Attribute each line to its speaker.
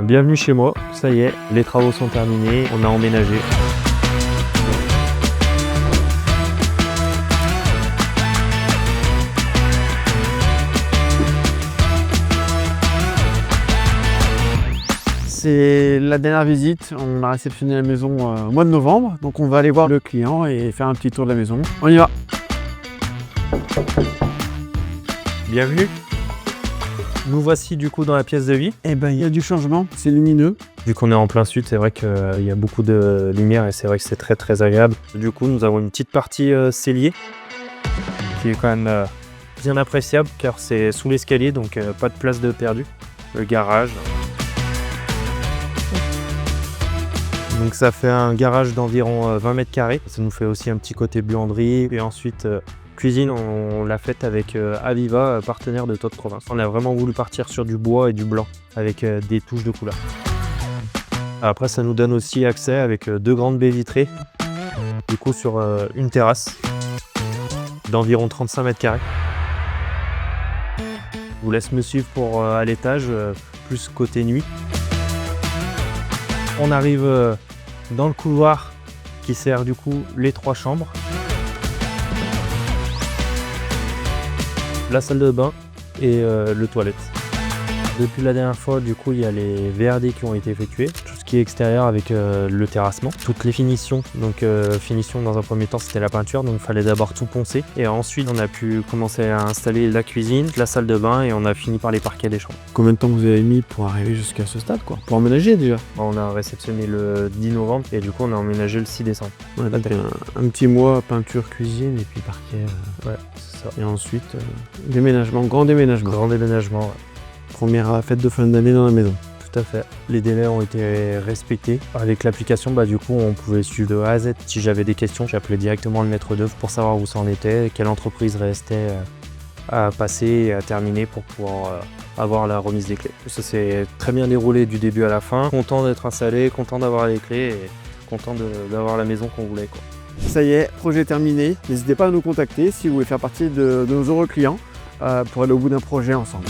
Speaker 1: Bienvenue chez moi, ça y est, les travaux sont terminés, on a emménagé.
Speaker 2: C'est la dernière visite, on a réceptionné la maison au mois de novembre, donc on va aller voir le client et faire un petit tour de la maison. On y va!
Speaker 1: Bienvenue. Nous voici du coup dans la pièce de vie.
Speaker 2: Eh ben il y a du changement, c'est lumineux.
Speaker 1: Vu qu'on est en plein sud, c'est vrai qu'il y a beaucoup de lumière et c'est vrai que c'est très agréable. Du coup, nous avons une petite partie cellier qui est quand même bien appréciable car c'est sous l'escalier, donc pas de place de perdu. Le garage. Donc ça fait un garage d'environ 20 mètres carrés. Ça nous fait aussi un petit côté buanderie. Et ensuite, cuisine, on l'a faite avec Aviva, partenaire de Toit de Province. On a vraiment voulu partir sur du bois et du blanc avec des touches de couleur. Après, ça nous donne aussi accès avec deux grandes baies vitrées, du coup sur une terrasse d'environ 35 mètres carrés. Je vous laisse me suivre pour à l'étage, plus côté nuit. On arrive dans le couloir qui sert du coup les trois chambres. La salle de bain et le toilette. Depuis la dernière fois, du coup, il y a les VRD qui ont été effectués. Tout ce qui est extérieur avec le terrassement. Toutes les finitions. Donc finition dans un premier temps, c'était la peinture. Donc il fallait d'abord tout poncer. Et ensuite, on a pu commencer à installer la cuisine, la salle de bain et on a fini par les parquets des chambres.
Speaker 2: Combien de temps vous avez mis pour arriver jusqu'à ce stade, quoi? Pour emménager déjà?
Speaker 1: On a réceptionné le 10 novembre et du coup, on a emménagé le 6 décembre.
Speaker 2: Ouais, donc un petit mois, peinture, cuisine et puis parquet.
Speaker 1: Ouais, c'est ça.
Speaker 2: Et ensuite, déménagement, grand déménagement.
Speaker 1: Grand déménagement, ouais.
Speaker 2: Première fête de fin d'année dans la maison.
Speaker 1: Tout à fait. Les délais ont été respectés. Avec l'application, du coup, on pouvait suivre de A à Z. Si j'avais des questions, j'appelais directement le maître d'œuvre pour savoir où ça en était, quelle entreprise restait à passer et à terminer pour pouvoir avoir la remise des clés. Ça s'est très bien déroulé du début à la fin. Content d'être installé, content d'avoir les clés et content d'avoir la maison qu'on voulait, quoi.
Speaker 2: Ça y est, projet terminé. N'hésitez pas à nous contacter si vous voulez faire partie de nos heureux clients pour aller au bout d'un projet ensemble.